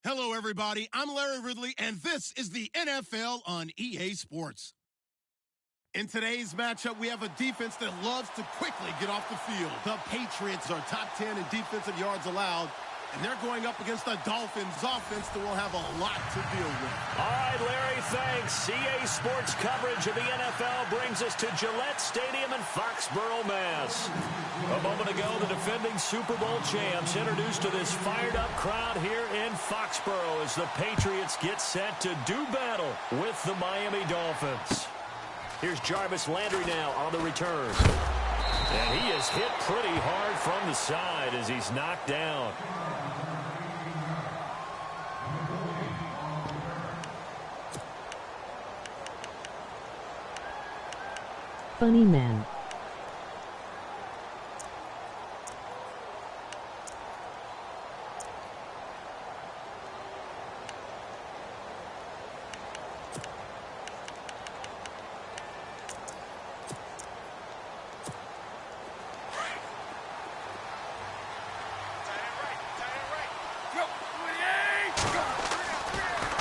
Hello, everybody. I'm Larry Ridley, and this is the NFL on EA Sports. In today's matchup, we have a defense that loves to quickly get off the field. The Patriots are top 10 in defensive yards allowed, and they're going up against the Dolphins offense that will have a lot to deal with. All right, Larry, thanks. EA Sports coverage of the NFL brings us to Gillette Stadium in Foxborough, Mass. A moment ago, the defending Super Bowl champs introduced to this fired-up crowd here in Foxborough as the Patriots get set to do battle with the Miami Dolphins. Here's Jarvis Landry now on the return. And he is hit pretty hard from the side as he's knocked down. Funny man.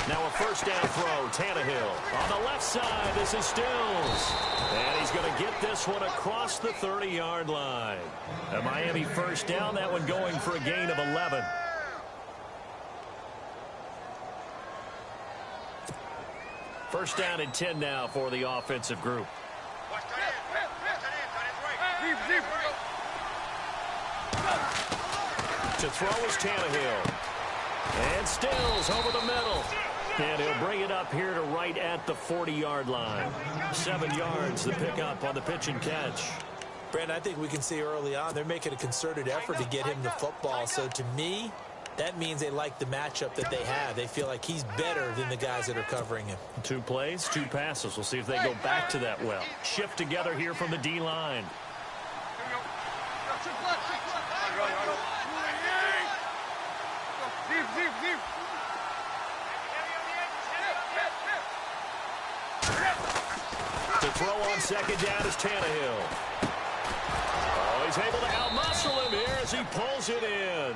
Now a first down throw, Tannehill. On the left side, this is Stills. And he's going to get this one across the 30-yard line. A Miami first down, that one going for a gain of 11. First down and 10 now for the offensive group. To throw is Tannehill. And Stills over the middle. And he'll bring it up here to right at the 40-yard line. 7 yards, the pickup on the pitch and catch. Brandon, I think we can see early on they're making a concerted effort to get him the football. So to me, that means they like the matchup that they have. They feel like he's better than the guys that are covering him. 2 plays, 2 passes. We'll see if they go back to that well. Shift together here from the D-line. To throw on second down is Tannehill. Oh, he's able to outmuscle him here as he pulls it in.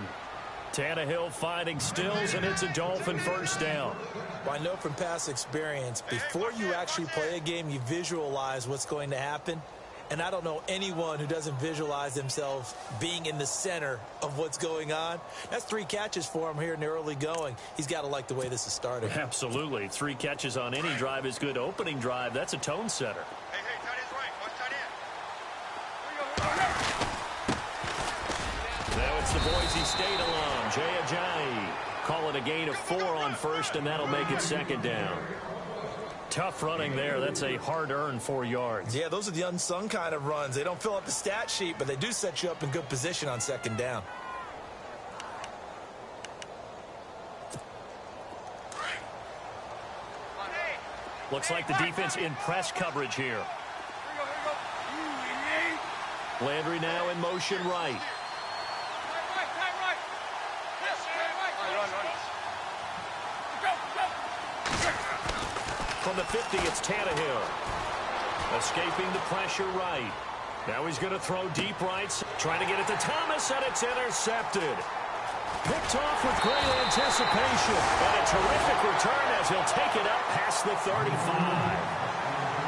Tannehill finding Stills, and it's a Dolphin first down. Well, I know from past experience, before you actually play a game, you visualize what's going to happen. And I don't know anyone who doesn't visualize themselves being in the center of what's going on. That's 3 catches for him here in the early going. He's got to like the way this is starting. Absolutely. 3 catches on any drive is good. Opening drive, that's a tone setter. Hey, tight end's right. Watch tight end. Now it's the Boise State alum, Jay Ajayi. Call it a gain of 4 on first, and that'll make it second down. Tough running there. That's a hard-earned 4 yards. Yeah, those are the unsung kind of runs. They don't fill up the stat sheet, but they do set you up in good position on second down. Looks like the defense in press coverage here. Landry now in motion right. From the 50, it's Tannehill. Escaping the pressure right. Now he's going to throw deep right. Trying to get it to Thomas, and it's intercepted. Picked off with great anticipation. And a terrific return as he'll take it up past the 35.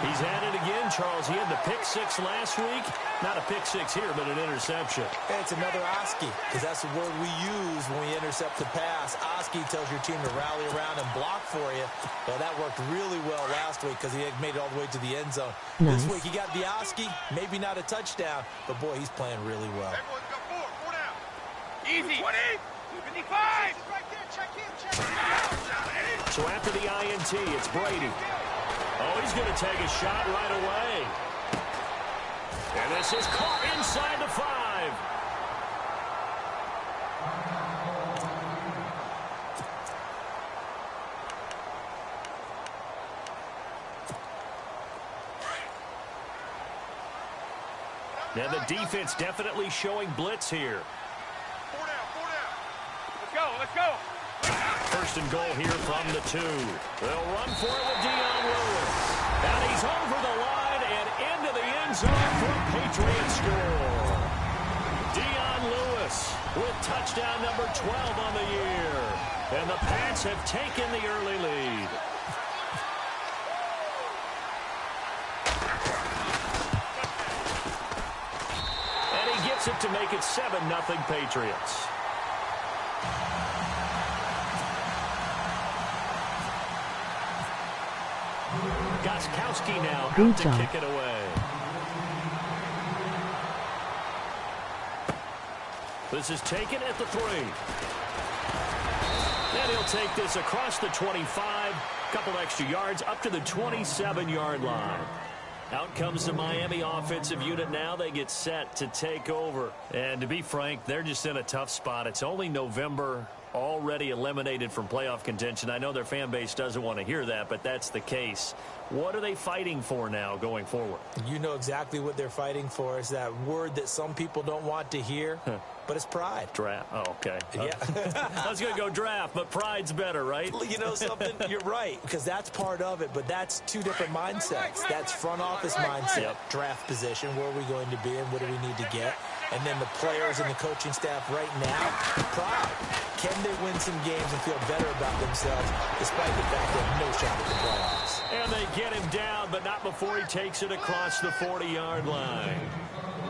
He's had it again, Charles. He had the pick 6 last week. Not a pick 6 here, but an interception. Hey, it's another Oski, because that's the word we use when we intercept the pass. Oski tells your team to rally around and block for you. Well, that worked really well last week because he had made it all the way to the end zone. Nice. This week he got the Oski, maybe not a touchdown, but boy, he's playing really well. Everyone's got 4 down. Easy. 20, 55. Right there, check in. So after the INT, it's Brady. Oh, he's going to take a shot right away. And this is caught inside the 5. Now the defense definitely showing blitz here. 4 down. Let's go. First and goal here from the 2. They'll run for it with Dion Lewis. And he's over the line and into the end zone for a Patriots score. Dion Lewis with touchdown number 12 on the year. And the Pats have taken the early lead. And he gets it to make it 7-0 Patriots. Gostkowski now out to kick it away. This is taken at the 3. And he'll take this across the 25. Couple extra yards up to the 27-yard line. Out comes the Miami offensive unit now. They get set to take over. And to be frank, they're just in a tough spot. It's only November, already eliminated from playoff contention. I know their fan base doesn't want to hear that, but that's the case. What are they fighting for now going forward? You know exactly what they're fighting for. Is that word that some people don't want to hear, but it's pride. Draft. Oh, okay. Yeah. I was going to go draft, but pride's better, right? You know something? You're right, because that's part of it, but that's two different mindsets. That's front office mindset, draft position, where are we going to be and what do we need to get? And then the players and the coaching staff right now, pride. Can they win some games and feel better about themselves despite the fact they have no shot at the playoffs? And they get him down, but not before he takes it across the 40-yard line.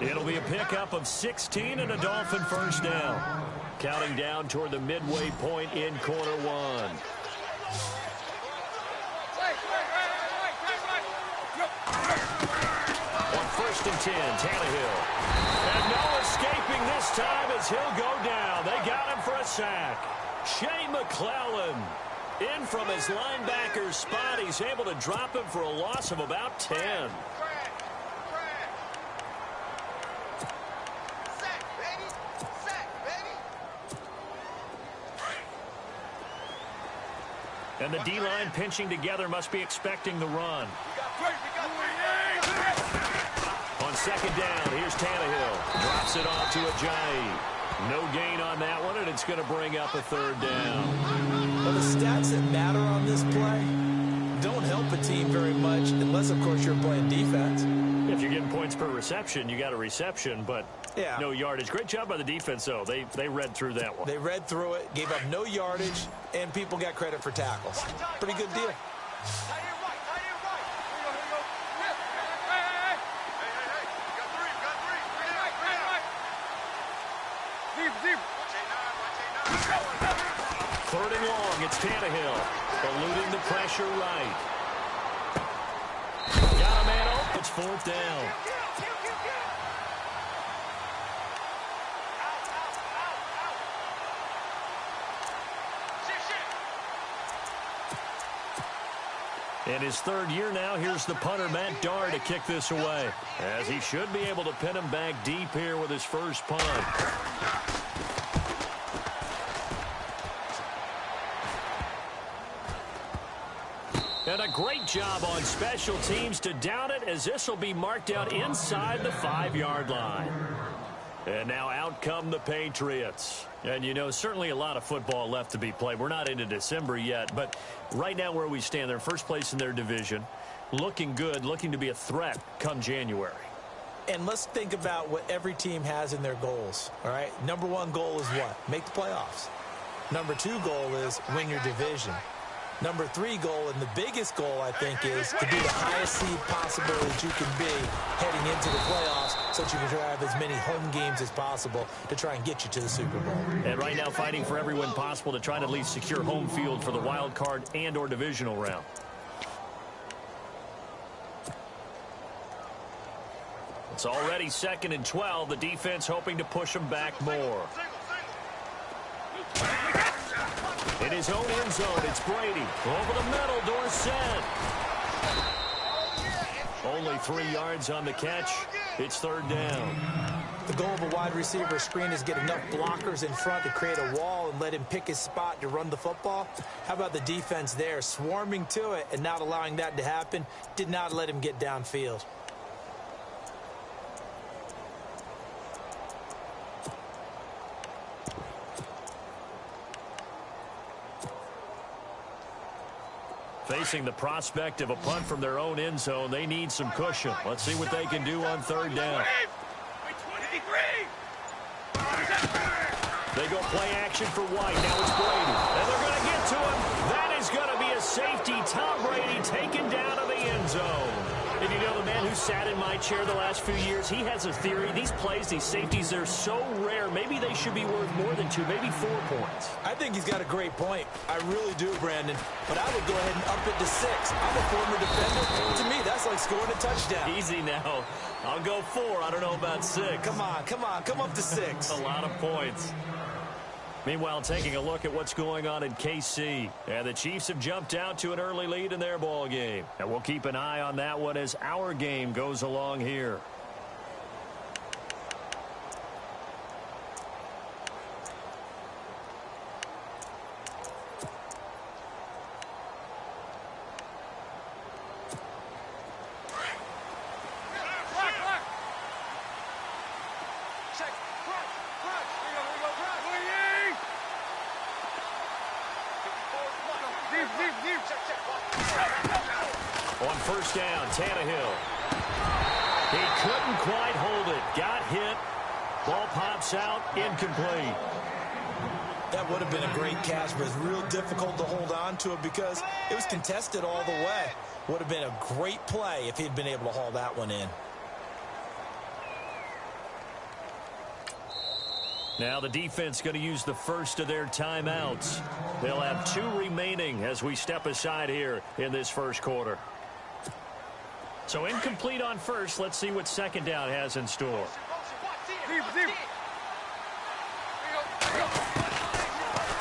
It'll be a pickup of 16 and a Dolphin first down. Counting down toward the midway point in quarter 1. On 1st and 10, Tannehill. And no escaping this time as he'll go down. They got him for a sack. Shea McClellan in from his linebacker spot. He's able to drop him for a loss of about 10. And the D-line pinching together, must be expecting the run. On 2nd down, here's Tannehill. Drops it off to Ajayi. No gain on that one, and it's going to bring up a 3rd down. Well, the stats that matter on this play don't help a team very much unless, of course, you're playing defense. If you're getting points per reception, you got a reception, but no yardage. Great job by the defense, though. They read through that one. They read through it, gave up no yardage, and people got credit for tackles. Pretty good deal. Third and long, it's Tannehill. Eluding the pressure right. Got a man open. It's 4th down. In his 3rd year now, here's the punter, Matt Darr, to kick this away. As he should be able to pin him back deep here with his first punt. And a great job on special teams to down it, as this will be marked out inside the 5-yard line. And now out come the Patriots. And, you know, certainly a lot of football left to be played. We're not into December yet, but right now where we stand, they're first place in their division. Looking good, looking to be a threat come January. And let's think about what every team has in their goals, all right? Number 1 goal is what? Make the playoffs. Number 2 goal is win your division. Number 3 goal, and the biggest goal, I think, is to be the highest seed possible that you can be heading into the playoffs so that you can have as many home games as possible to try and get you to the Super Bowl. And right now fighting for every win possible to try to at least secure home field for the wild card and or divisional round. It's already 2nd and 12. The defense hoping to push them back more. In his own end zone, it's Brady. Over the middle, Dorsett. Only 3 yards on the catch. It's 3rd down. The goal of a wide receiver screen is get enough blockers in front to create a wall and let him pick his spot to run the football. How about the defense there, swarming to it and not allowing that to happen? Did not let him get downfield. Facing the prospect of a punt from their own end zone, they need some cushion. Let's see what they can do on 3rd down. They go play action for White. Now it's Brady. And they're going to to him. That is going to be a safety. Tom Brady taken down to the end zone. And you know, the man who sat in my chair the last few years, he has a theory. These plays, these safeties, they're so rare. Maybe they should be worth more than 2, maybe 4 points. I think he's got a great point. I really do, Brandon. But I would go ahead and up it to 6. I'm a former defender. To me, that's like scoring a touchdown. Easy now. I'll go 4. I don't know about 6. Come on. Come up to 6. A lot of points. Meanwhile, taking a look at what's going on in KC. And the Chiefs have jumped out to an early lead in their ball game. And we'll keep an eye on that one as our game goes along here. On first down, Tannehill. He couldn't quite hold it. Got hit. Ball pops out. Incomplete. That would have been a great catch, but it's real difficult to hold on to it because it was contested all the way. Would have been a great play if he'd been able to haul that one in. Now the defense going to use the first of their timeouts. They'll have 2 remaining as we step aside here in this first quarter. So incomplete on first. Let's see what second down has in store.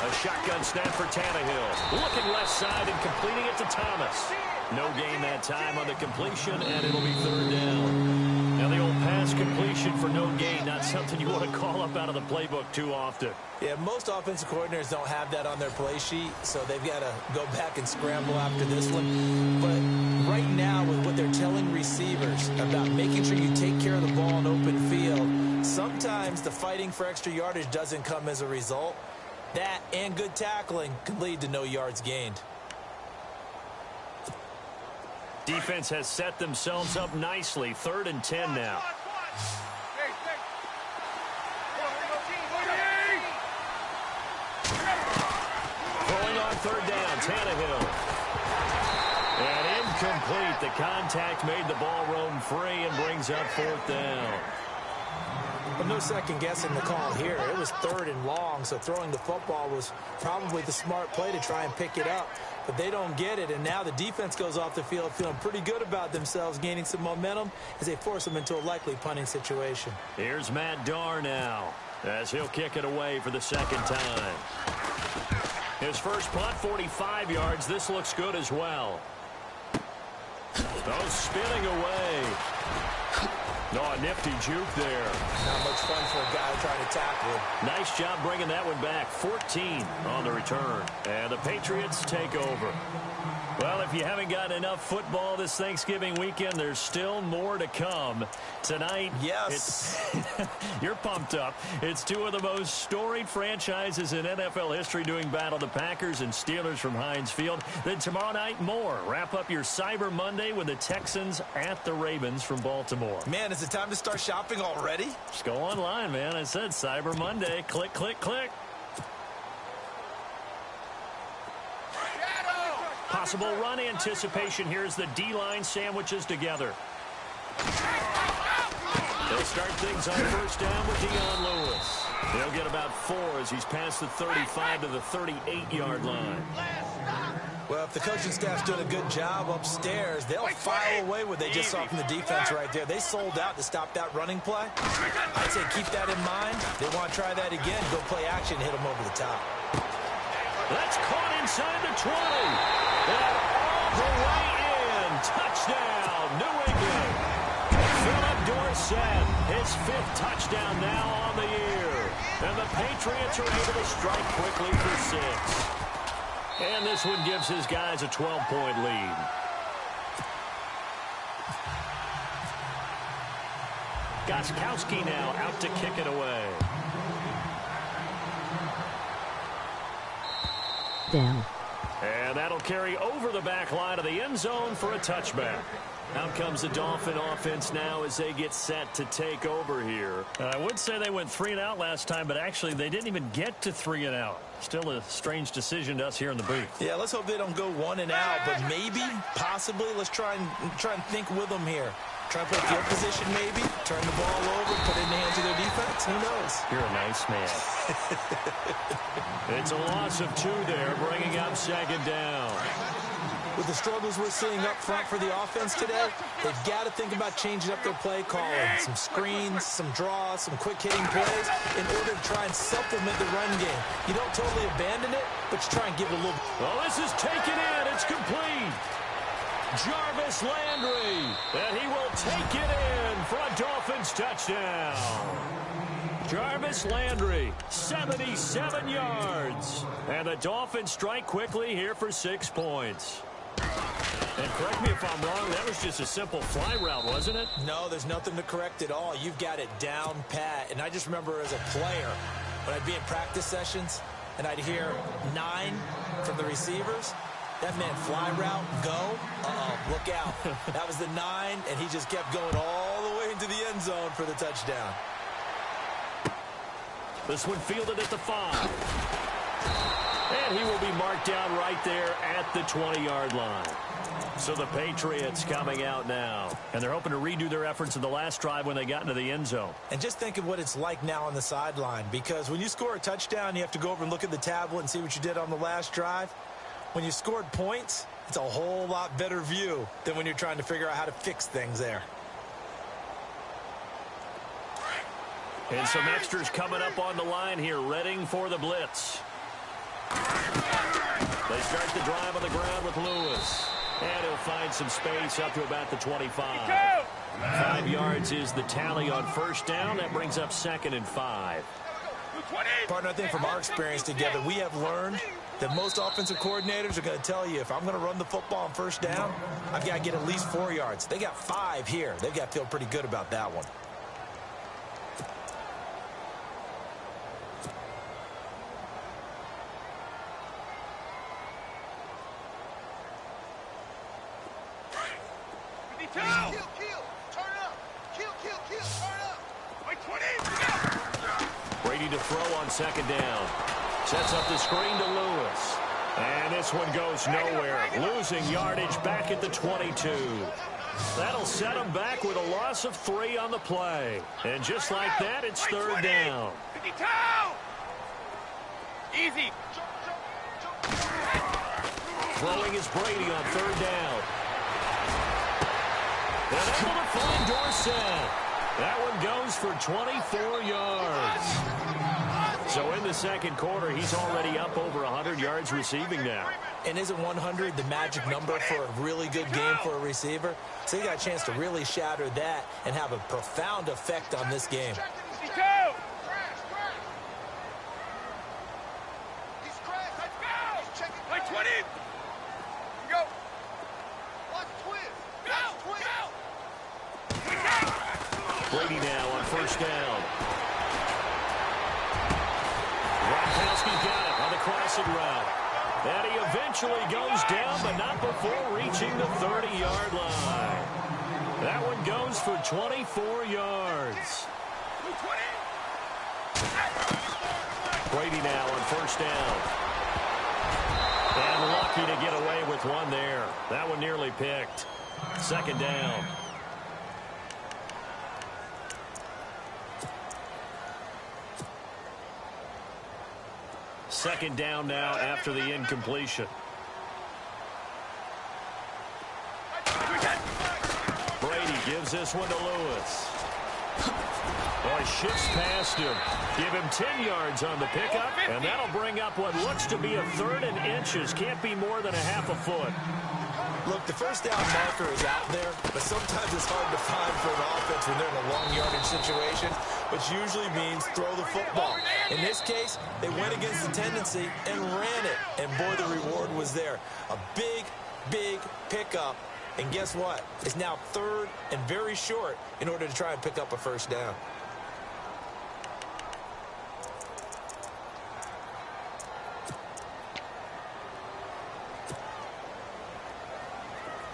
A shotgun snap for Tannehill. Looking left side and completing it to Thomas. No gain that time on the completion, and it'll be third down. Now the old pass completion for no gain, not something you want to call up out of the playbook too often. Yeah, most offensive coordinators don't have that on their play sheet, so they've got to go back and scramble after this one. But right now, with what they're telling receivers about making sure you take care of the ball in open field, sometimes the fighting for extra yardage doesn't come as a result. That and good tackling can lead to no yards gained. Defense has set themselves up nicely. 3rd and 10 now. Throwing on 3rd down, Tannehill. And incomplete. The contact made the ball roam free and brings up 4th down. But no second guessing the call here. It was 3rd and long, so throwing the football was probably the smart play to try and pick it up. But they don't get it, and now the defense goes off the field feeling pretty good about themselves, gaining some momentum as they force them into a likely punting situation. Here's Matt Darr now as he'll kick it away for the second time. His first punt, 45 yards. This looks good as well. Oh, spinning away. Oh, a nifty juke there. Not much fun for a guy trying to tackle him. Nice job bringing that one back. 14 on the return. And the Patriots take over. Well, if you haven't gotten enough football this Thanksgiving weekend, there's still more to come. Tonight, yes, you're pumped up. It's 2 of the most storied franchises in NFL history doing battle, the Packers and Steelers from Heinz Field. Then tomorrow night, more. Wrap up your Cyber Monday with the Texans at the Ravens from Baltimore. Man, is it time to start shopping already? Just go online, man. I said Cyber Monday. Click, click, click. Possible run anticipation. Here's the D-line sandwiches together. They'll start things on first down with Dion Lewis. They'll get about 4 as he's past the 35 to the 38-yard line. Well, if the coaching staff's doing a good job upstairs, they'll file away what they just saw from the defense right there. They sold out to stop that running play. I'd say keep that in mind. They want to try that again. Go play action and hit them over the top. That's caught inside the 20. And all the way in. Touchdown, New England. Philip Dorsett, his 5th touchdown now on the year. And the Patriots are able to strike quickly for 6. And this one gives his guys a 12-point lead. Gostkowski now out to kick it away. Down. And that'll carry over the back line of the end zone for a touchback. Out comes the Dolphin offense now as they get set to take over here. I would say they went 3-and-out last time, but actually they didn't even get to 3-and-out. Still a strange decision to us here in the booth. Yeah, let's hope they don't go 1-and-out, but maybe, possibly, let's try and think with them here. Try and play field position maybe, turn the ball over, put it in the hands of their defense. Who knows? You're a nice man. It's a loss of 2 there, bringing up second down. With the struggles we're seeing up front for the offense today, they've got to think about changing up their play calling. Some screens, some draws, some quick-hitting plays in order to try and supplement the run game. You don't totally abandon it, but you try and give it a little... Well, this is taken in. It's complete. Jarvis Landry, and he will take it in for a Dolphins touchdown. Jarvis Landry, 77 yards. And the Dolphins strike quickly here for 6 points. And correct me if I'm wrong, that was just a simple fly route, wasn't it? No, there's nothing to correct at all. You've got it down pat. And I just remember as a player, when I'd be in practice sessions, and I'd hear 9 from the receivers, that meant fly route, go, look out. That was the 9, and he just kept going all the way into the end zone for the touchdown. This one fielded at the 5. And he will be marked down right there at the 20-yard line. So the Patriots coming out now. And they're hoping to redo their efforts in the last drive when they got into the end zone. And just think of what it's like now on the sideline, because when you score a touchdown, you have to go over and look at the tablet and see what you did on the last drive. When you scored points, it's a whole lot better view than when you're trying to figure out how to fix things there. And some extras coming up on the line here, readying for the blitz. They start the drive on the ground with Lewis. And he'll find some space up to about the 25. 5 yards is the tally on first down. That brings up 2nd and 5. Partner, I think from our experience together, we have learned that most offensive coordinators are going to tell you, if I'm going to run the football on first down, I've got to get at least 4 yards. They got 5 here. They've got to feel pretty good about that one. Brady to throw on second down. Sets up the screen to Lewis. And this one goes nowhere. Losing yardage back at the 22. That'll set him back with a loss of 3 on the play. And just like that, it's 3rd down. Easy. Throwing is Brady on 3rd down. And able to find Dorsett. That one goes for 24 yards. So in the second quarter, he's already up over 100 yards receiving now. And isn't 100 the magic number for a really good game for a receiver? So he got a chance to really shatter that and have a profound effect on this game. Brady now on first down. Gronkowski got it on the crossing route. And he eventually goes down, but not before reaching the 30-yard line. That one goes for 24 yards. Brady now on first down. And lucky to get away with one there. That one nearly picked. 2nd down. Second down now after the incompletion. Brady gives this one to Lewis. Oh, he shifts past him. Give him 10 yards on the pickup, and that'll bring up what looks to be a 3rd and inches. Can't be more than a half a foot. Look, the first down marker is out there, but sometimes it's hard to find for an offense when they're in a long yardage situation, which usually means throw the football. In this case, they went against the tendency and ran it, and boy, the reward was there. A big, big pickup, and guess what? It's now 3rd and very short in order to try and pick up a first down.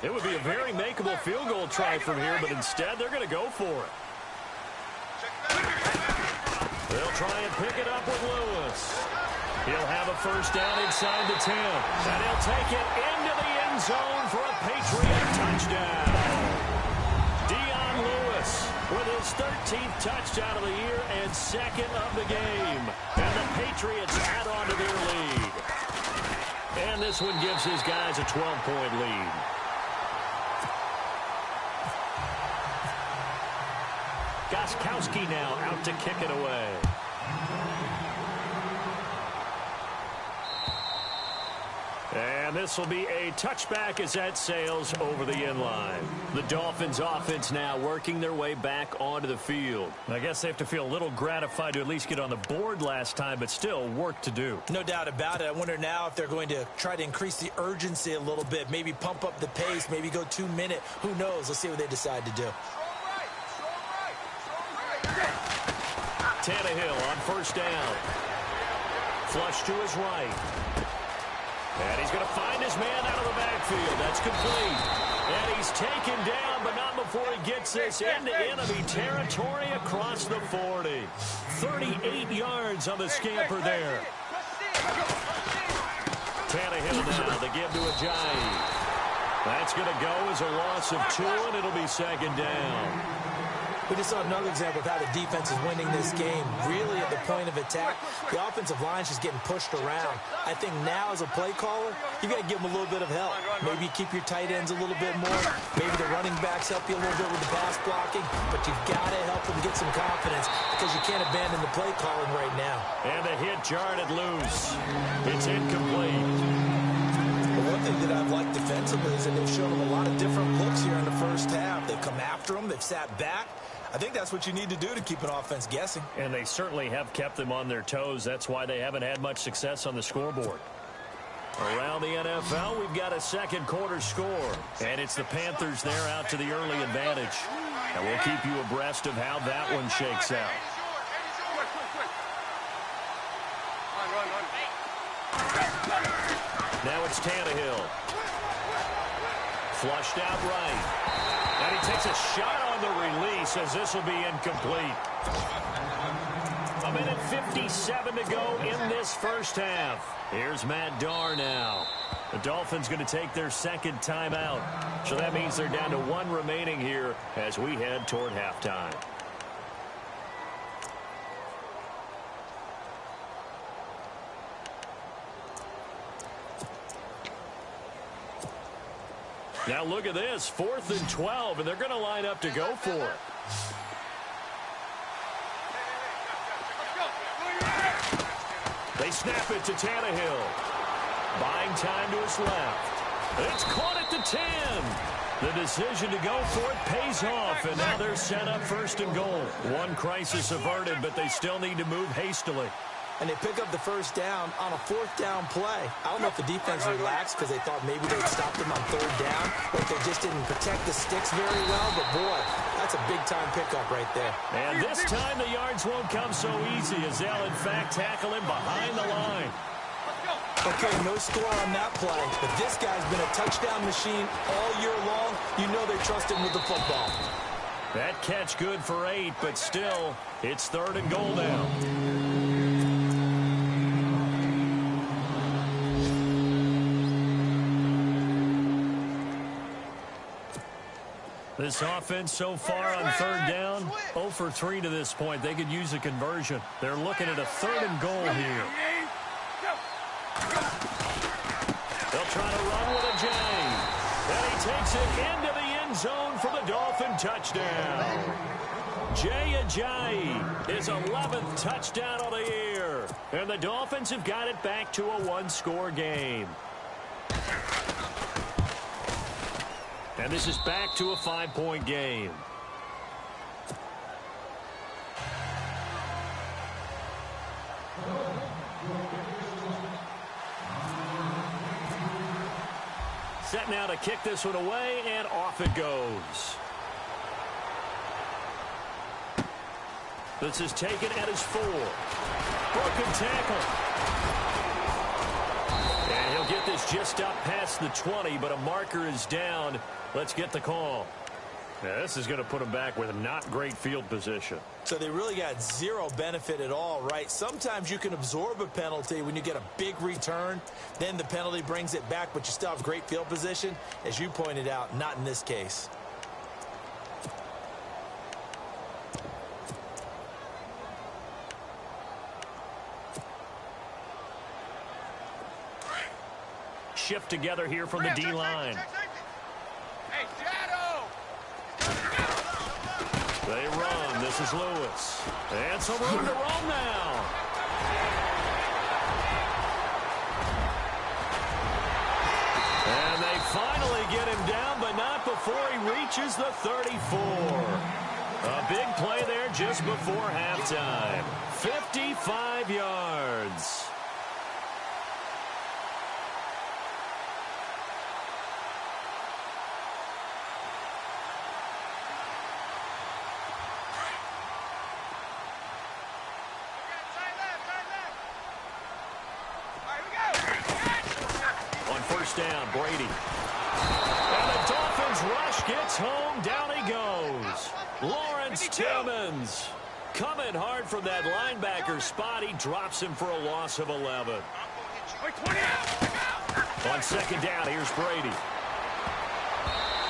It would be a very makeable field goal try from here, but instead they're going to go for it. They'll try and pick it up with Lewis. He'll have a first down inside the 10. And he'll take it into the end zone for a Patriot touchdown. Lewis with his 13th touchdown of the year and second of the game. And the Patriots add on to their lead. And this one gives his guys a 12-point lead. Gostkowski now out to kick it away. And this will be a touchback as that sails over the end line. The Dolphins offense now working their way back onto the field. I guess they have to feel a little gratified to at least get on the board last time, but still work to do. No doubt about it. I wonder now if they're going to try to increase the urgency a little bit, maybe pump up the pace, maybe go 2 minute. Who knows? Let's see what they decide to do. Tannehill on first down. Flush to his right. And he's going to find his man out of the backfield. That's complete. And he's taken down, but not before he gets this into enemy territory across the 40. 38 yards on the scamper there. Tannehill now, the give to Ajayi. That's going to go as a loss of 2, and it'll be second down. We just saw another example of how the defense is winning this game. Really at the point of attack, the offensive line is just getting pushed around. I think now as a play caller, you've got to give them a little bit of help. Maybe keep your tight ends a little bit more. Maybe the running backs help you a little bit with the pass blocking. But you've got to help them get some confidence because you can't abandon the play calling right now. And the hit jarred it loose. It's incomplete. One thing that I've liked defensively is that they've shown them a lot of different looks here in the first half. They've come after them. They've sat back. I think that's what you need to do to keep an offense guessing. And they certainly have kept them on their toes. That's why they haven't had much success on the scoreboard. Around the NFL, we've got a second quarter score. And it's the Panthers there out to the early advantage. And we'll keep you abreast of how that one shakes out. Now it's Tannehill. Flushed out right. And he takes a shot on the release as this will be incomplete. 1:57 to go in this first half. Here's Matt Darr now. The Dolphins going to take their second timeout. So that means they're down to 1 remaining here as we head toward halftime. Now look at this, 4th and 12, and they're going to line up to go for it. They snap it to Tannehill. Buying time to his left. It's caught at the 10. The decision to go for it pays off, and now they're set up 1st and goal. One crisis averted, but they still need to move hastily. And they pick up the first down on a 4th down play. I don't know if the defense relaxed because they thought maybe they'd stop them on 3rd down, or if they just didn't protect the sticks very well. But, boy, that's a big-time pickup right there. And this time the yards won't come so easy as they'll, in fact, tackle him behind the line. Okay, no score on that play, but this guy's been a touchdown machine all year long. You know they trust him with the football. That catch good for 8, but still, it's 3rd and goal now. This offense so far on 3rd down, 0 for 3 to this point. They could use a conversion. They're looking at a 3rd and goal here. They'll try to run with Ajayi. And he takes it into the end zone for the Dolphin touchdown. Jay Ajayi, his 11th touchdown of the year. And the Dolphins have got it back to a 1-score game. And this is back to a 5-point game. Set now to kick this one away, and off it goes. This is taken at his 4. Broken tackle. And he'll get this is just up past the 20, but a marker is down. Let's get the call. Now, this is going to put them back with not great field position. So they really got zero benefit at all, right? Sometimes you can absorb a penalty when you get a big return. Then the penalty brings it back, but you still have great field position. As you pointed out, not in this case. Shift together here from the D-line. Hey, Shadow! They run. This is Lewis. And some room to roam now. And they finally get him down, but not before he reaches the 34. A big play there just before halftime. 55 yards. Down, Brady. And the Dolphins rush gets home. Down he goes. Lawrence Timmons coming hard from that linebacker spot. He drops him for a loss of 11. On second down, here's Brady.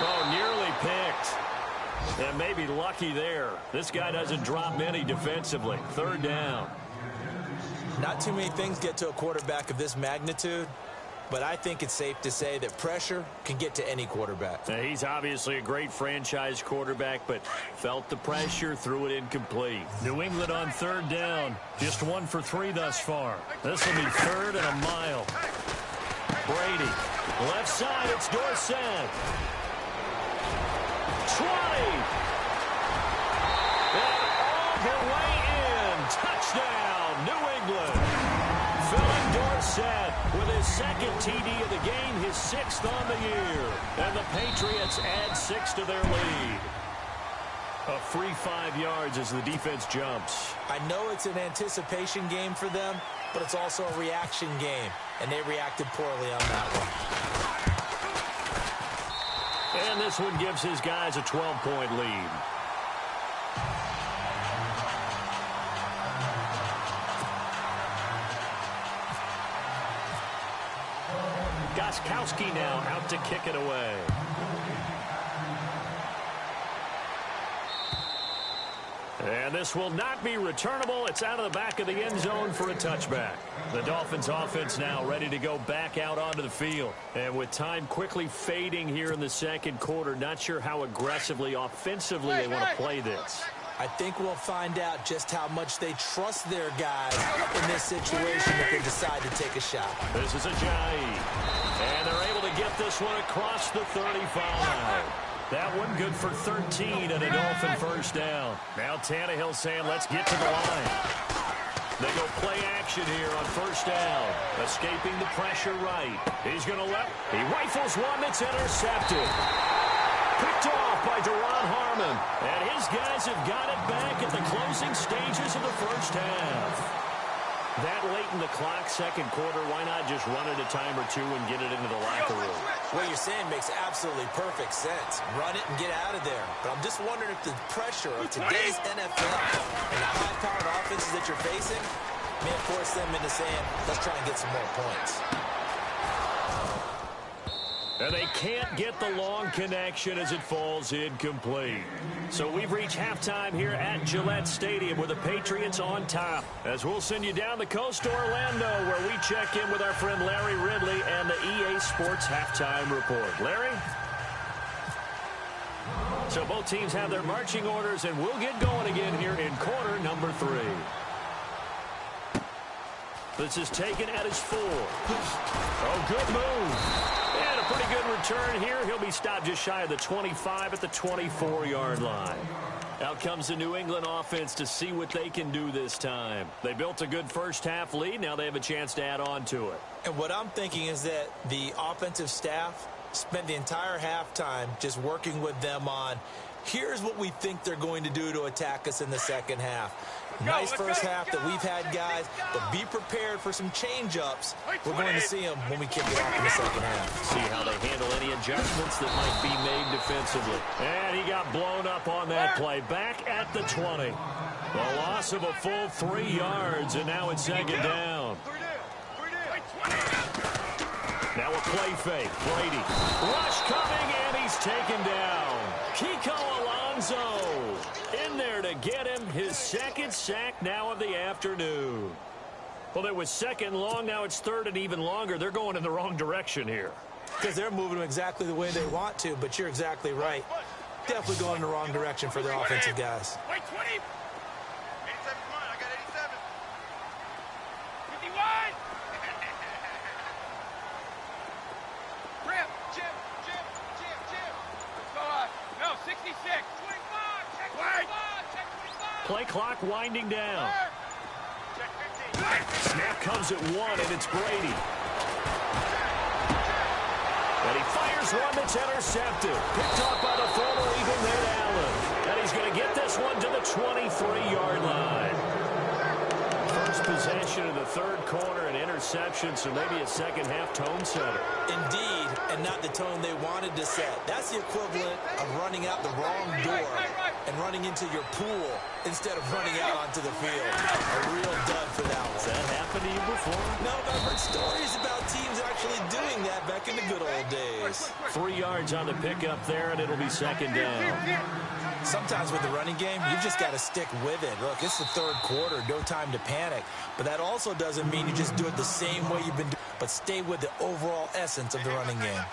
Oh, nearly picked. And maybe lucky there. This guy doesn't drop many defensively. Third down. Not too many things get to a quarterback of this magnitude. But I think it's safe to say that pressure can get to any quarterback. Now, he's obviously a great franchise quarterback, but felt the pressure, threw it incomplete. New England on third down. Just 1 for 3 thus far. This will be third and a mile. Brady. Left side, it's Dorsett. 20. And all the way in. Touchdown, New England. Philip Dorsett with his second TD of the game, his 6th on the year. And the Patriots add 6 to their lead. A free 5 yards as the defense jumps. I know it's an anticipation game for them, but it's also a reaction game, and they reacted poorly on that one. And this one gives his guys a 12-point lead. Gostkowski now out to kick it away. And this will not be returnable. It's out of the back of the end zone for a touchback. The Dolphins offense now ready to go back out onto the field. And with time quickly fading here in the second quarter, not sure how aggressively offensively they want to play this. I think we'll find out just how much they trust their guys in this situation if they decide to take a shot. This is Ajayi. And they're able to get this one across the 35. That one good for 13 and a Dolphin first down. Now Tannehill saying, let's get to the line. They go play action here on first down. Escaping the pressure right. He's going to he rifles one that's intercepted. Picked off by Deron Harmon. And his guys have got it back at the closing stages of the first half. That late in the clock, second quarter, why not just run it a time or two and get it into the locker room? What you're saying makes absolutely perfect sense. Run it and get out of there. But I'm just wondering if the pressure of today's NFL and the high-powered offenses that you're facing may force them into saying, let's try and get some more points. And they can't get the long connection as it falls incomplete. So we've reached halftime here at Gillette Stadium with the Patriots on top. As we'll send you down the coast to Orlando where we check in with our friend Larry Ridley and the EA Sports Halftime Report. Larry? So both teams have their marching orders, and we'll get going again here in quarter number 3. This is taken at his 4. Oh, good move. And a pretty good return here. He'll be stopped just shy of the 25 at the 24-yard line. Out comes the New England offense to see what they can do this time. They built a good first-half lead. Now they have a chance to add on to it. And what I'm thinking is that the offensive staff spent the entire halftime just working with them on, here's what we think they're going to do to attack us in the second half. Nice first half that we've had, guys, but be prepared for some change-ups. We're going to see them when we kick it off in the second half. See how they handle any adjustments that might be made defensively. And he got blown up on that play. Back at the 20. A loss of a full 3 yards, and now it's second down. Now a play fake. Brady. Rush coming, and he's taken down. Kiko Alonso in there to get him his second sack now of the afternoon. Well, it was second long. Now it's third and even longer. They're going in the wrong direction here. Because they're moving exactly the way they want to, but you're exactly right. Definitely going in the wrong direction for the offensive guys. Wait, 20. 87, come on, I got 87. 51. Rip, Jim. Go on. No, 66. 25. Check 25. Check 25. Play clock winding down. Check 50. Snap comes at 1, and it's Brady. And he fires one that's intercepted. Picked off by the former Eagle, Ned Allen. And he's going to get this one to the 23-yard line. First possession of the third quarter, an interception, so maybe a second-half tone setter. Indeed, and not the tone they wanted to set. That's the equivalent of running out the wrong door and running into your pool instead of running out onto the field. A real dud for that one. Has that happened to you before? No, but I've heard stories about teams actually doing that back in the good old days. 3 yards on the pickup there, and it'll be second down. Sometimes with the running game, you've just got to stick with it. Look, it's the third quarter, no time to panic. But that also doesn't mean you just do it the same way you've been doing, but stay with the overall essence of the running game.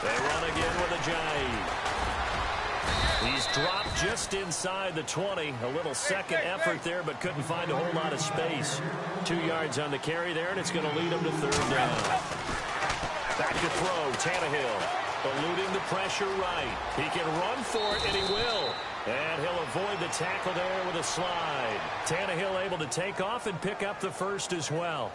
They run again with Ajayi. He's dropped just inside the 20. A little second effort there, but couldn't find a whole lot of space. 2 yards on the carry there, and it's going to lead him to third down. Back to throw, Tannehill. Eluding the pressure right. He can run for it, and he will. And he'll avoid the tackle there with a slide. Tannehill able to take off and pick up the first as well.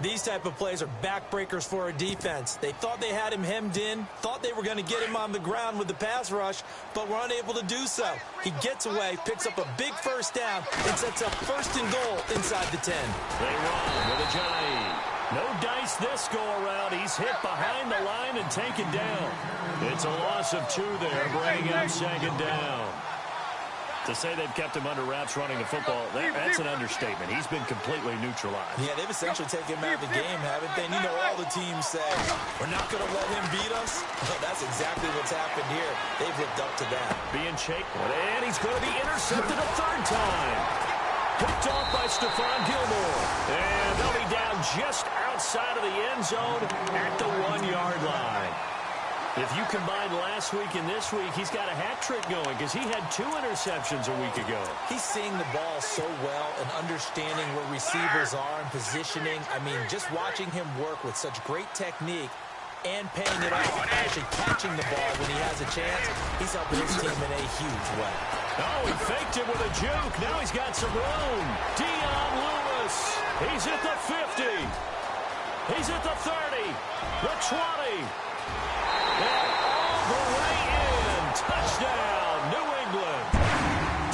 These type of plays are backbreakers for a defense. They thought they had him hemmed in, thought they were going to get him on the ground with the pass rush, but were unable to do so. He gets away, picks up a big first down, and sets up first and goal inside the 10. They run with Ajayi. No dice this go-around. He's hit behind the line and taken down. It's a loss of 2 there, bringing up second down. To say they've kept him under wraps running the football, that's an understatement. He's been completely neutralized. Yeah, they've essentially taken him out of the game, haven't they? And you know all the teams say, we're not going to let him beat us. Well, that's exactly what's happened here. They've lived up to that. Being shaken, and he's going to be intercepted a third time. Picked off by Stephon Gilmore. And they'll be down just outside of the end zone at the 1-yard line. If you combine last week and this week, he's got a hat trick going because he had 2 interceptions a week ago. He's seeing the ball so well and understanding where receivers are and positioning. I mean, just watching him work with such great technique and paying it off, actually catching the ball when he has a chance, he's helping his team in a huge way. Oh, he faked it with a juke. Now he's got some room. Dion Lewis. He's at the 50. He's at the 30. The 20. And all the way in. Touchdown, New England.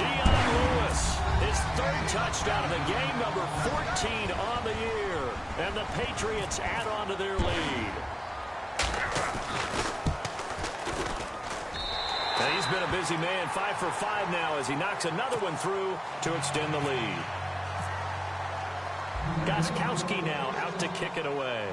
Dion Lewis, his 3rd touchdown of the game, number 14 on the year. And the Patriots add on to their lead. And he's been a busy man, 5 for 5 now as he knocks another one through to extend the lead. Gostkowski now out to kick it away.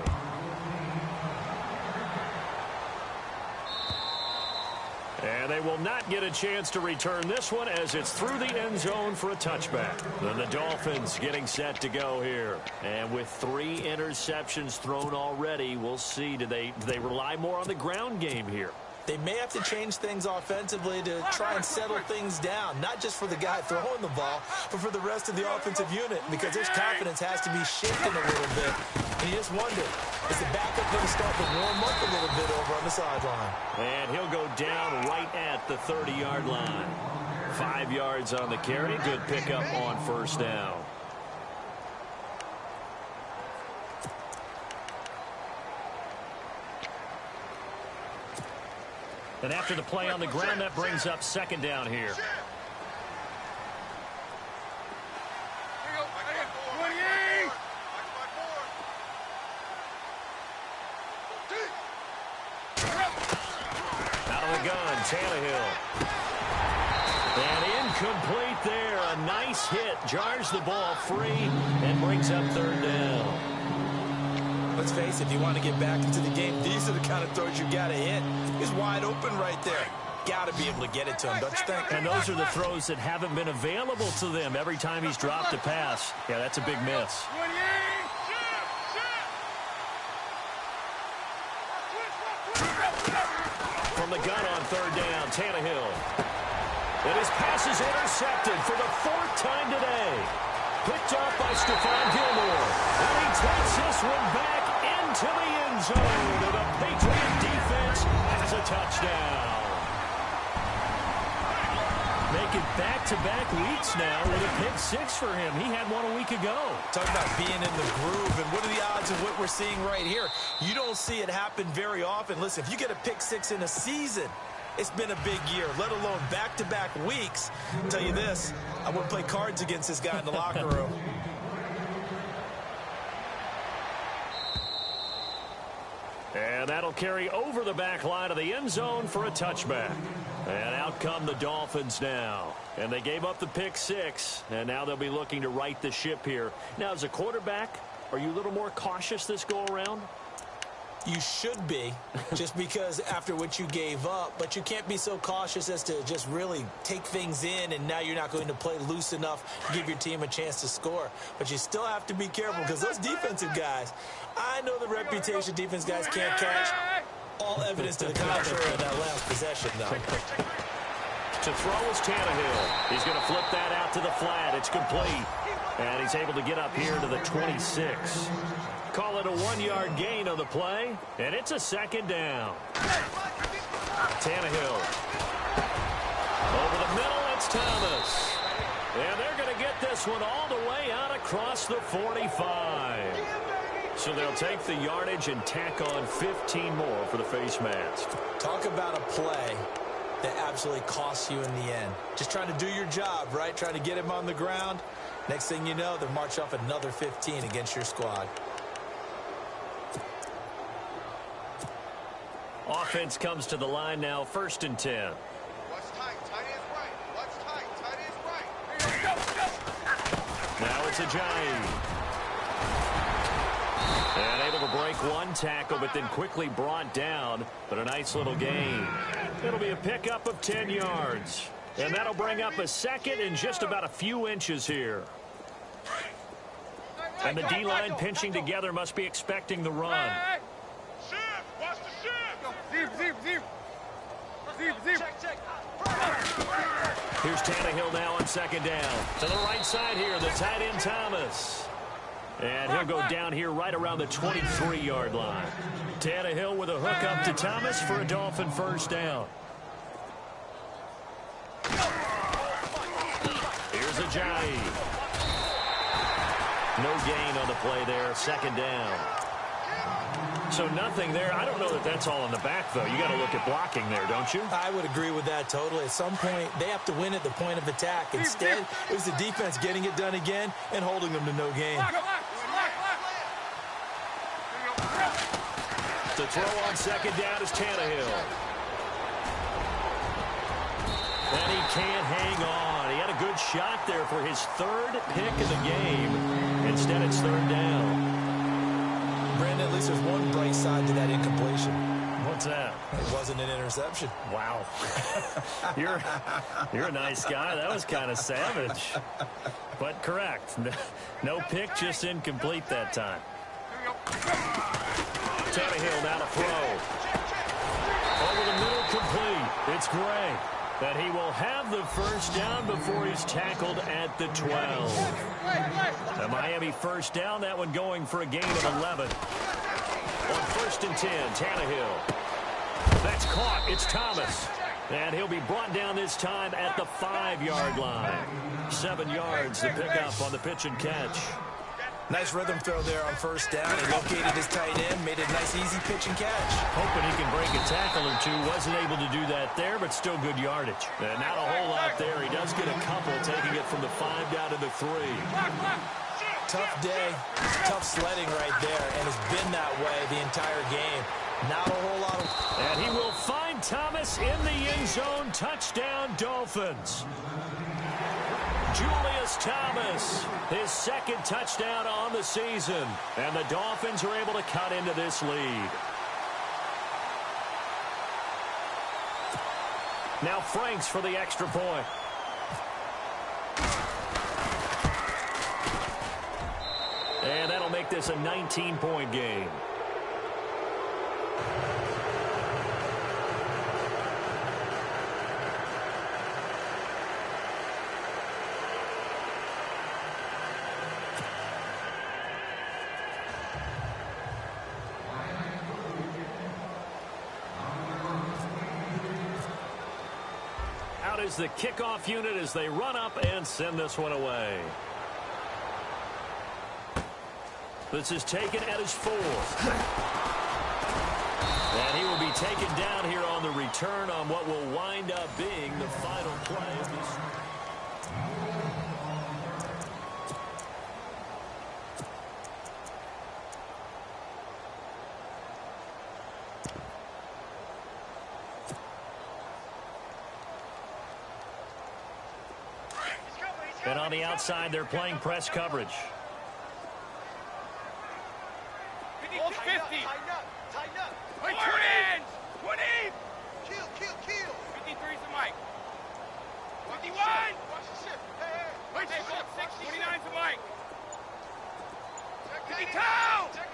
And they will not get a chance to return this one as it's through the end zone for a touchback. Then the Dolphins getting set to go here. And with 3 interceptions thrown already, we'll see. Do they rely more on the ground game here? They may have to change things offensively to try and settle things down, not just for the guy throwing the ball, but for the rest of the offensive unit, because his confidence has to be shifting a little bit. And you just wonder, is the backup going to start to warm up a little bit over on the sideline? And he'll go down right at the 30-yard line. 5 yards on the carry. Good pickup on first down. And after the play on the ground, that brings up second down here. Tannehill. And incomplete there. A nice hit. Jars the ball free and brings up third down. Let's face it, if you want to get back into the game, these are the kind of throws you got to hit. He's wide open right there. Got to be able to get it to him, don't you think? And those are the throws that haven't been available to them every time he's dropped a pass. Yeah, that's a big miss. From the gun on third down, Tannehill. And his pass is intercepted for the fourth time today. Picked off by Stephon Gilmore. And he takes this one back into the end zone. And the Patriot defense has a touchdown. Make it back-to-back weeks now with a pick six for him. He had one a week ago. Talk about being in the groove, and what are the odds of what we're seeing right here? You don't see it happen very often. Listen, if you get a pick six in a season, it's been a big year, let alone back-to-back weeks. I'll tell you this, I wouldn't play cards against this guy in the locker room. And that'll carry over the back line of the end zone for a touchback. And out come the Dolphins now. And they gave up the pick six, and now they'll be looking to right the ship here. Now, as a quarterback, are you a little more cautious this go-around? You should be, just because after what you gave up, but you can't be so cautious as to just really take things in, and now you're not going to play loose enough to give your team a chance to score. But you still have to be careful, because those defensive guys, I know the reputation defense guys can't catch. All evidence to the contrary in that last possession, though. To throw is Tannehill. He's going to flip that out to the flat. It's complete. And he's able to get up here to the 26. Call it a 1-yard gain on the play, and it's a second down. Tannehill. Over the middle, it's Thomas. And they're going to get this one all the way out across the 45. So they'll take the yardage and tack on 15 more for the face mask. Talk about a play that absolutely costs you in the end. Just trying to do your job, right? Trying to get him on the ground. Next thing you know, they'll march off another 15 against your squad. Offense comes to the line now, 1st and 10. What's tight? Tight is right. What's tight? Tight is right. Now it's Ajayi. And able to break one tackle, but then quickly brought down. But a nice little gain. It'll be a pickup of 10 yards. And that'll bring up a second and just about a few inches here. And the D-line pinching together must be expecting the run. Watch the shift. Zip. Here's Tannehill now on 2nd down. To the right side here, the tight end Thomas. And he'll go down here right around the 23-yard line. Tannehill with a hook up to Thomas for a Dolphin 1st down. Here's Ajayi. No gain on the play there, 2nd down. So nothing there. I don't know that that's all in the back, though. You got to look at blocking there, don't you? I would agree with that totally. At some point, they have to win at the point of attack. Instead, it was the defense getting it done again and holding them to no gain. The throw on 2nd down is Tannehill. And he can't hang on. He had a good shot there for his 3rd pick of the game. Instead, it's 3rd down. Brandon, at least there's one bright side to that incompletion. What's that? It wasn't an interception. Wow. You're a nice guy. That was kind of savage. But correct. No pick, just incomplete that time. Tannehill now to throw. Over the middle, complete. It's Gray. And he will have the 1st down before he's tackled at the 12. The Miami 1st down, that one going for a gain of 11. On 1st and 10, Tannehill. That's caught. It's Thomas. And he'll be brought down this time at the 5-yard line. 7 yards to pick up on the pitch and catch. Nice rhythm throw there on 1st down. He located his tight end, made a nice easy pitch and catch. Hoping he can break a tackle or two. Wasn't able to do that there, but still good yardage. And not a whole lot there. He does get a couple, taking it from the 5 down to the 3. Tough day, tough sledding right there, and it's been that way the entire game. Not a whole lot of... And he will find Thomas in the end zone. Touchdown, Dolphins. Julius Thomas, his second touchdown on the season. And the Dolphins are able to cut into this lead. Now Franks for the extra point. And that'll make this a 19-point game. Out is the kickoff unit as they run up and send this one away. This is taken at his 4. And he will be taken down here on the return on what will wind up being the final play of this. And on the outside, they're playing press coverage. Tighten up. Tighten up. Hey, 20! 20! Kill. 53's the mic. 51! Watch the ship. Hey. Wait, 29's the mic. Check 52! 99. Check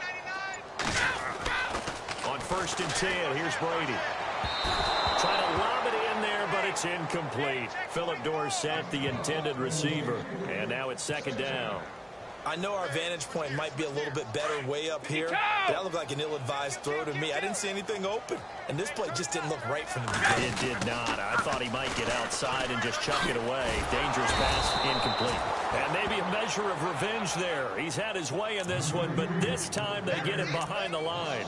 99. On 1st and 10, here's Brady. Trying to lob it in there, but it's incomplete. Philip Dorsett, the intended receiver. And now it's 2nd down. I know our vantage point might be a little bit better way up here, but that looked like an ill-advised throw to me. I didn't see anything open, and this play just didn't look right from the beginning. It did not. I thought he might get outside and just chuck it away. Dangerous pass, incomplete. And maybe a measure of revenge there. He's had his way in this one, but this time they get him behind the line.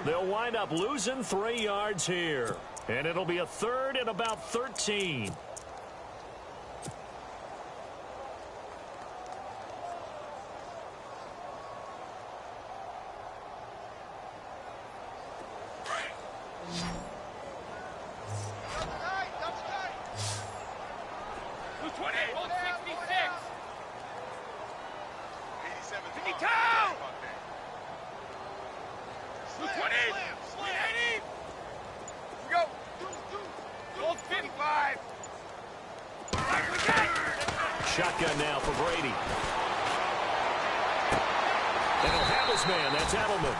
They'll wind up losing 3 yards here, and it'll be a 3rd and about 13. Shotgun now for Brady. And he'll have his man. That's Edelman.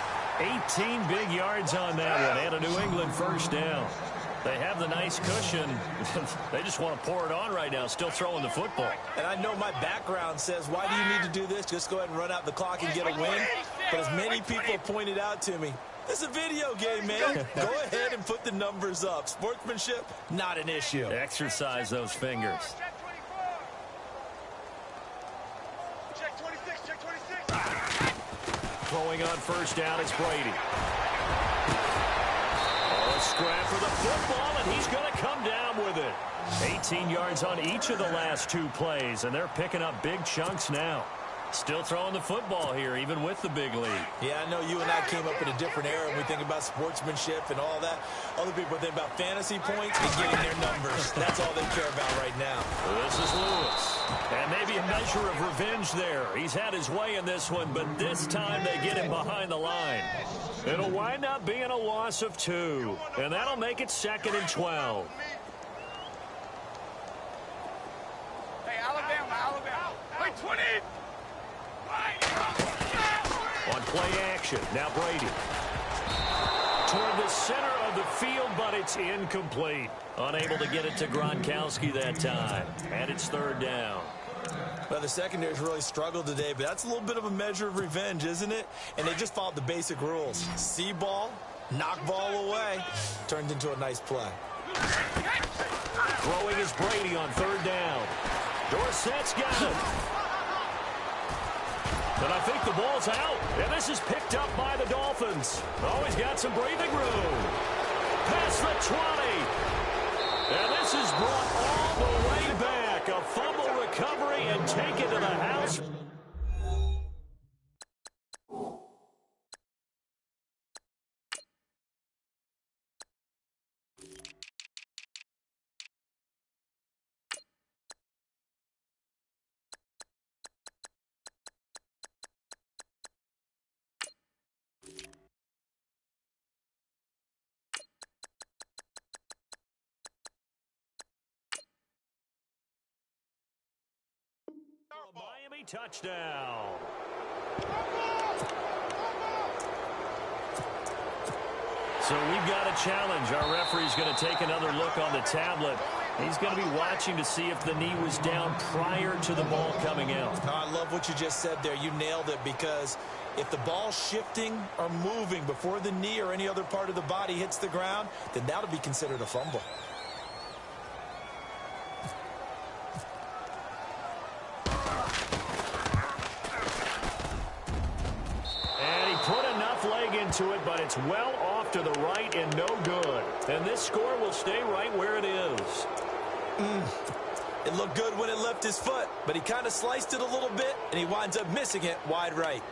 18 big yards on that one. And a New England 1st down. They have the nice cushion. They just want to pour it on right now, still throwing the football. And I know my background says, why do you need to do this? Just go ahead and run out the clock and get a win. But as many people have pointed out to me, it's a video game, man. Go ahead and put the numbers up. Sportsmanship, not an issue. Exercise those fingers. Check 26. Check 26. Throwing on 1st down is Brady. A scrap for the football, and he's going to come down with it. 18 yards on each of the last 2 plays, and they're picking up big chunks now. Still throwing the football here, even with the big lead. Yeah, I know you and I came up in a different era when we think about sportsmanship and all that. Other people think about fantasy points and getting their numbers. That's all they care about right now. This is Lewis. And maybe a measure of revenge there. He's had his way in this one, but this time they get him behind the line. It'll wind up being a loss of 2, and that'll make it 2nd and 12. Hey, Alabama. Wait, 20! On play action, now Brady. Toward the center of the field, but it's incomplete. Unable to get it to Gronkowski that time. And it's 3rd down. Well, the secondary's really struggled today, but that's a little bit of a measure of revenge, isn't it? And they just followed the basic rules. See ball, knock ball away. Turned into a nice play. Throwing is Brady on 3rd down. Dorsett's got it. And I think the ball's out. And this is picked up by the Dolphins. Always got some breathing room. Past the 20. And this is brought all the way back. A fumble recovery and taken to the house. Miami touchdown. So we've got a challenge. Our referee's going to take another look on the tablet. He's going to be watching to see if the knee was down prior to the ball coming out. I love what you just said there. You nailed it, because if the ball's shifting or moving before the knee or any other part of the body hits the ground, then that'll be considered a fumble. Into it, but it's well off to the right and no good. And this score will stay right where it is. It looked good when it left his foot, but he kind of sliced it a little bit, and he winds up missing it wide right.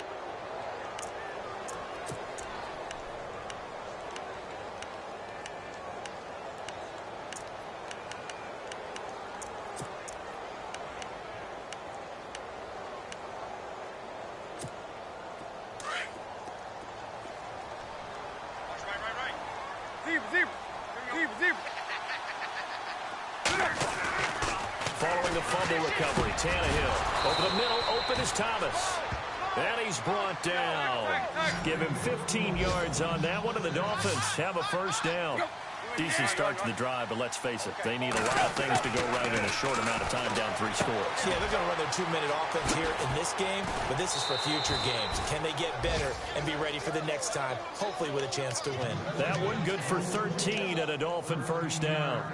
Following the fumble recovery, Tannehill over the middle, open is Thomas. And he's brought down. Give him 15 yards on that one, and the Dolphins have a first down. Decent start to the drive, but let's face it, they need a lot of things to go right in a short amount of time, down 3 scores. Yeah, they're going to run their 2-minute offense here in this game, but this is for future games. Can they get better and be ready for the next time, hopefully with a chance to win? That one good for 13 and a Dolphin first down.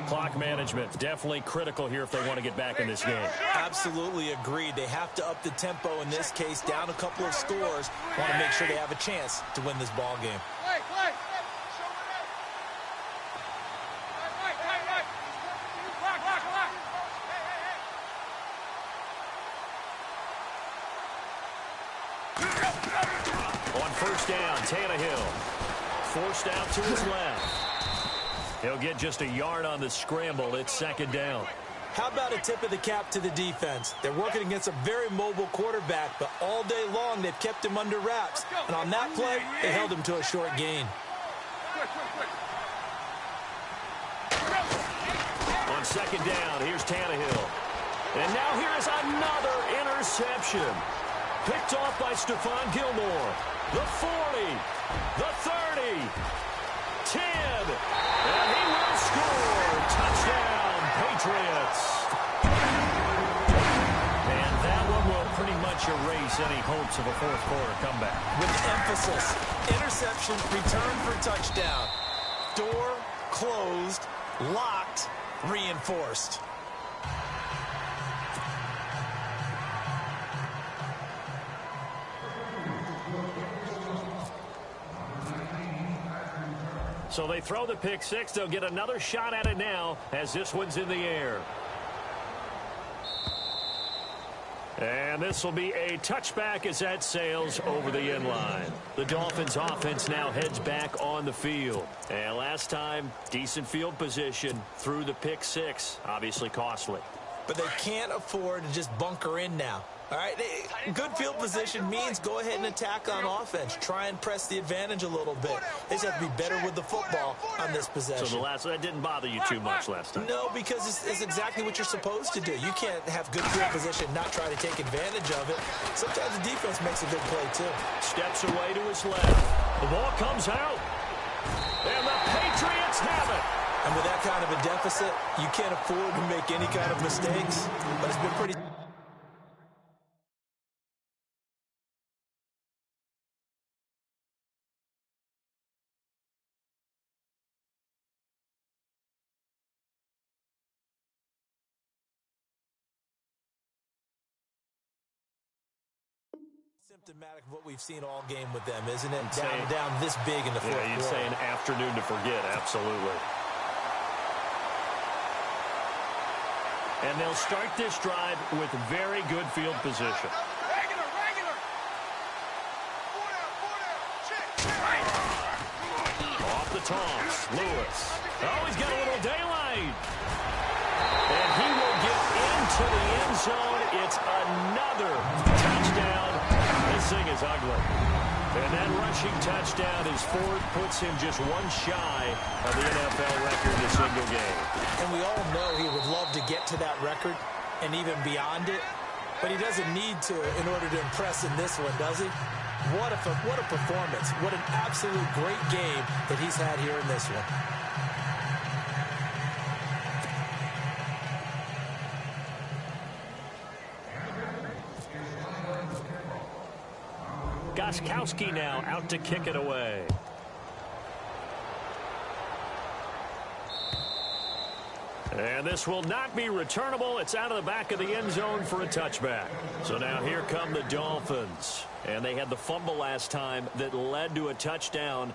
Clock management definitely critical here if they want to get back in this game. Absolutely agreed. They have to up the tempo in this case, down a couple of scores. Want to make sure they have a chance to win this ball game. On first down, Tannehill forced out to his left. He'll get just a yard on the scramble. It's second down. How about a tip of the cap to the defense? They're working against a very mobile quarterback, but all day long they've kept him under wraps. And on that play, they held him to a short gain. On second down, here's Tannehill. And now here is another interception. Picked off by Stephon Gilmore. The 40, the 30, 10, and he will score. Touchdown, Patriots. And that one will pretty much erase any hopes of a fourth quarter comeback. With emphasis, interception, return for touchdown. Door closed, locked, reinforced. So they throw the pick six. They'll get another shot at it now as this one's in the air. And this will be a touchback as that sails over the end line. The Dolphins offense now heads back on the field. And last time, decent field position through the pick six. Obviously costly. But they can't afford to just bunker in now. All right, good field position means go ahead and attack on offense. Try and press the advantage a little bit. They just have to be better with the football on this possession. So that didn't bother you too much last time? No, because it's exactly what you're supposed to do. You can't have good field position, not try to take advantage of it. Sometimes the defense makes a good play, too. Steps away to his left. The ball comes out. And the Patriots have it. And with that kind of a deficit, you can't afford to make any kind of mistakes. But it's been pretty... symptomatic of what we've seen all game with them, isn't it? Down this big in the fourth quarter. You'd say an afternoon to forget, absolutely. And they'll start this drive with very good field position. Regular. Off the toss, Lewis. Oh, he's got a little daylight. And he will get into the end zone. It's another touchdown. This thing is ugly. And that rushing touchdown is fourth, puts him just one shy of the NFL record in a single game. And we all know he would love to get to that record and even beyond it. but he doesn't need to in order to impress in this one, does he? What a performance. What an absolute great game that he's had here in this one. Gostkowski now out to kick it away. And this will not be returnable. It's out of the back of the end zone for a touchback. So now here come the Dolphins. And they had the fumble last time that led to a touchdown.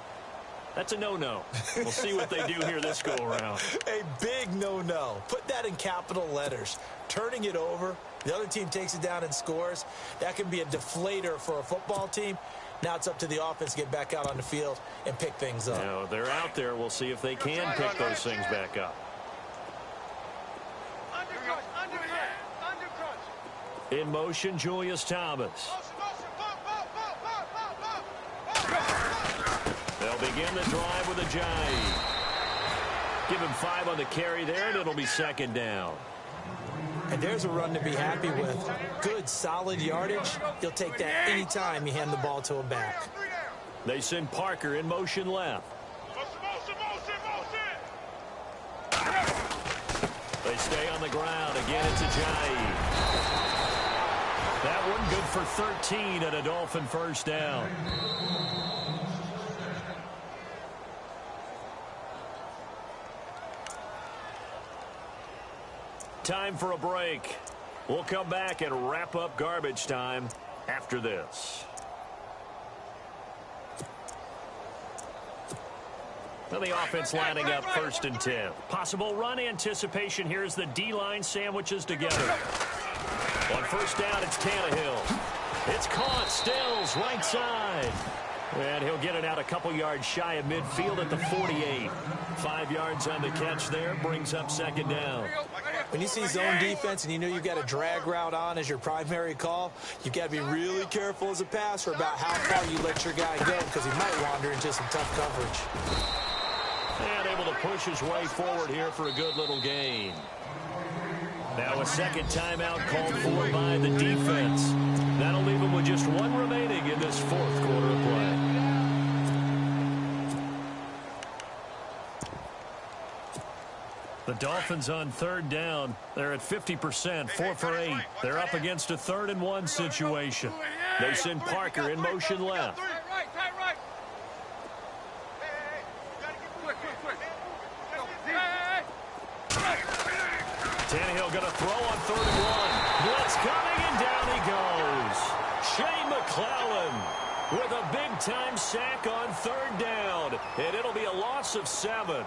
That's a no-no. We'll see what they do here this go-around. A big no-no. Put that in capital letters. Turning it over, the other team takes it down and scores. That can be a deflator for a football team. Now it's up to the offense to get back out on the field and pick things up. Now they're out there. We'll see if they can pick those things back up. In motion, Julius Thomas. They'll begin the drive with a jive. Give him 5 on the carry there, and it'll be second down. And there's a run to be happy with. Good, solid yardage. You'll take that anytime you hand the ball to a back. They send Parker in motion left. They stay on the ground. Again, it's a jive. That one good for 13 and a Dolphin first down. Time for a break. We'll come back and wrap up garbage time after this. Now the offense lining up 1st and 10. Possible run anticipation here as the D-line sandwiches together. On first down, it's Tannehill. It's caught. Stills right side. And he'll get it out a couple yards shy of midfield at the 48. 5 yards on the catch there. Brings up second down. When you see zone defense and you know you've got a drag route on as your primary call, you've got to be really careful as a passer about how far you let your guy go because he might wander into some tough coverage. And able to push his way forward here for a good little gain. Now a second timeout called for by the defense. That'll leave him with just 1 remaining in this 4th quarter of play. The Dolphins on 3rd down. They're at 50%, 4 for 8. They're up against a 3rd and 1 situation. They send Parker in motion left. Tannehill going to throw on 3rd and 1. Blitz coming, and down he goes. Shane McClellan with a big-time sack on 3rd down. And it'll be a loss of 7.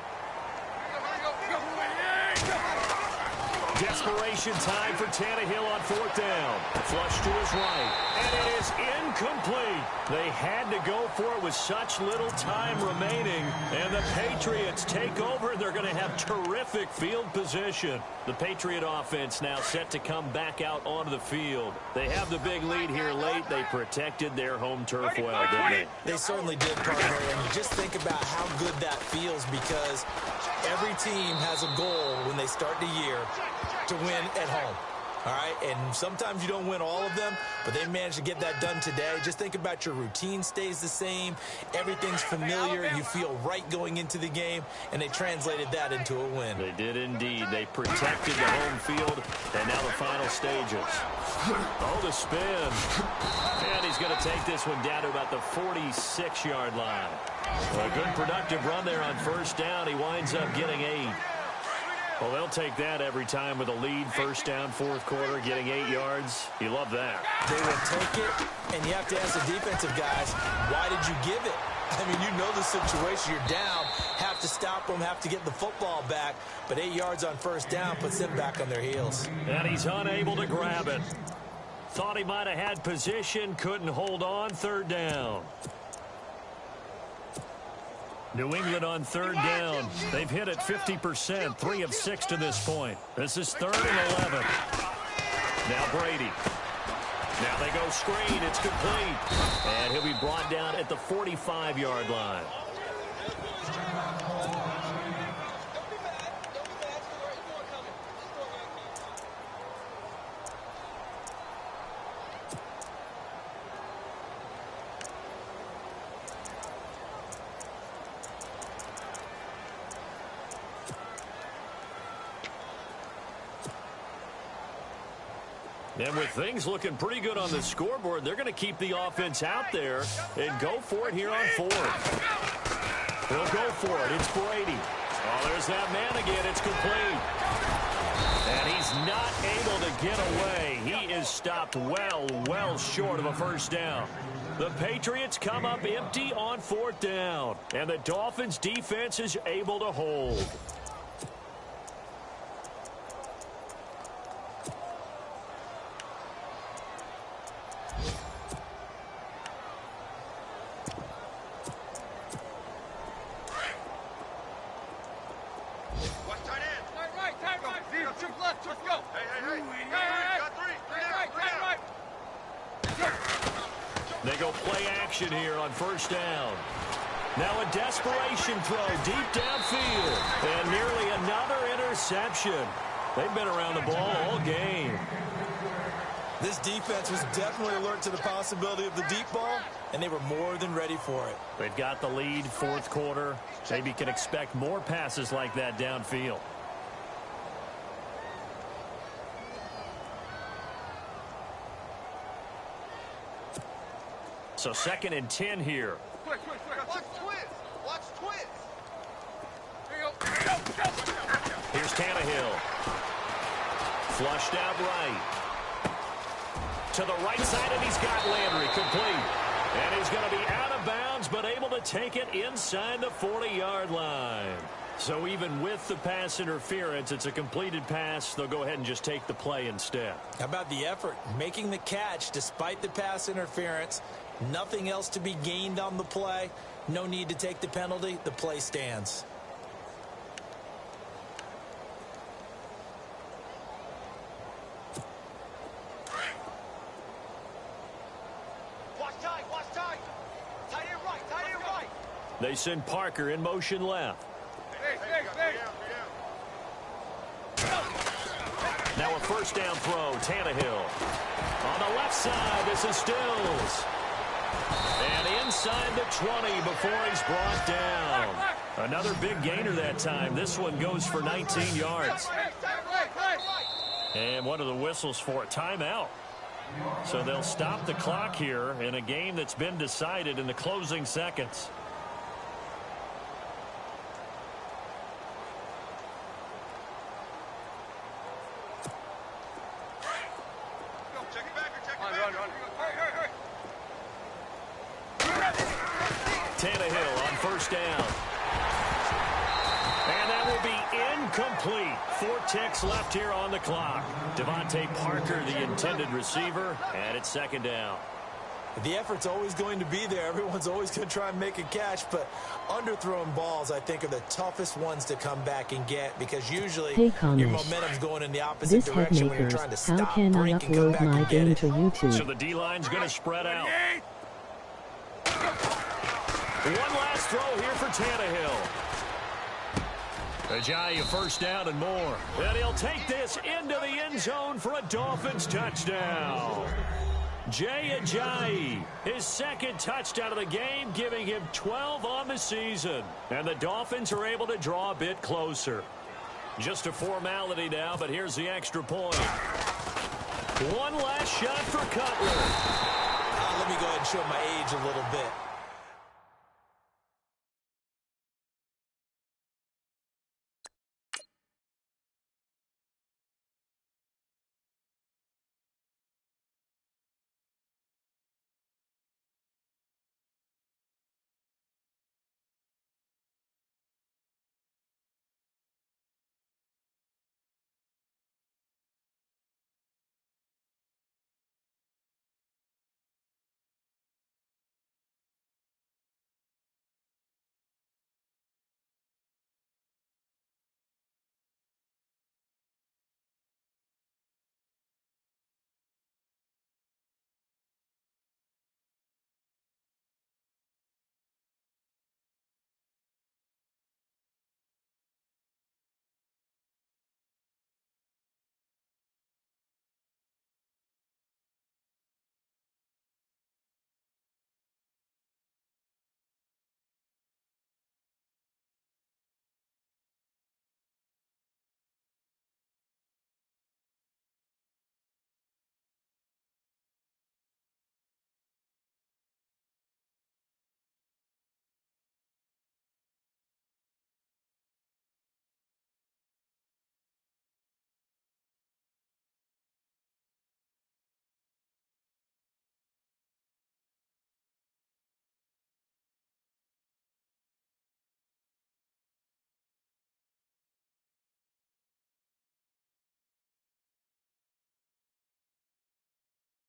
Desperation time for Tannehill on 4th down. Flush to his right. And it is incomplete. They had to go for it with such little time remaining. And the Patriots take over. They're going to have terrific field position. The Patriot offense now set to come back out onto the field. They have the big lead here late. They protected their home turf well, didn't they? They certainly did, partner. And just think about how good that feels because every team has a goal when they start the year to win at home. All right, and sometimes you don't win all of them, but they managed to get that done today. Just think about your routine stays the same. Everything's familiar. You feel right going into the game, and they translated that into a win. They did indeed. They protected the home field, and now the final stages. Oh, the spin. And he's going to take this one down to about the 46-yard line. A good productive run there on 1st down. He winds up getting 8. Well, they'll take that every time with a lead. 1st down, 4th quarter, getting 8 yards. You love that. They will take it, and you have to ask the defensive guys, why did you give it? I mean, you know the situation. You're down, have to stop them, have to get the football back, but 8 yards on 1st down puts them back on their heels. And he's unable to grab it. Thought he might have had position, couldn't hold on. 3rd down. New England on 3rd down. They've hit it 50%, 3 of 6 to this point. This is 3rd and 11. Now Brady. Now they go screen. It's complete. And he'll be brought down at the 45-yard line. And with things looking pretty good on the scoreboard, they're going to keep the offense out there and go for it here on fourth. They'll go for it. It's Brady. Oh, there's that man again. It's complete. And he's not able to get away. He is stopped well short of a first down. The Patriots come up empty on fourth down. And the Dolphins defense is able to hold. They go play action here on first down. Now a desperation throw deep downfield. And nearly another interception. They've been around the ball all game. This defense was definitely alert to the possibility of the deep ball, and they were more than ready for it. They've got the lead, fourth quarter. Maybe can expect more passes like that downfield. So 2nd and 10 here. Watch twins. Here's Tannehill. Flushed out right. To the right side, and he's got Landry complete. And he's going to be out of bounds, but able to take it inside the 40-yard line. So even with the pass interference, it's a completed pass. They'll go ahead and just take the play instead. How about the effort? Making the catch despite the pass interference. Nothing else to be gained on the play. No need to take the penalty. The play stands. Watch tight. Tight end right. They send Parker in motion left. Now a first down throw, Tannehill. On the left side, this is Stills. And inside the 20 before he's brought down. Another big gainer that time. This one goes for 19 yards. And what are the whistles for? Timeout. So they'll stop the clock here in a game that's been decided in the closing seconds. Tannehill on first down. And that will be incomplete. 4 ticks left here on the clock. Devontae Parker, the intended receiver, and it's 2nd down. The effort's always going to be there. Everyone's always going to try and make a catch, but underthrown balls, I think, are the toughest ones to come back and get because usually your momentum's going in the opposite direction when you're trying to stop, break, and come back and get it. So the D-line's going to spread out. One last throw here for Tannehill. Ajayi first down and more. And he'll take this into the end zone for a Dolphins touchdown. Jay Ajayi, his 2nd touchdown of the game, giving him 12 on the season. And the Dolphins are able to draw a bit closer. Just a formality now, but here's the extra point. One last shot for Cutler. Let me go ahead and show my age a little bit.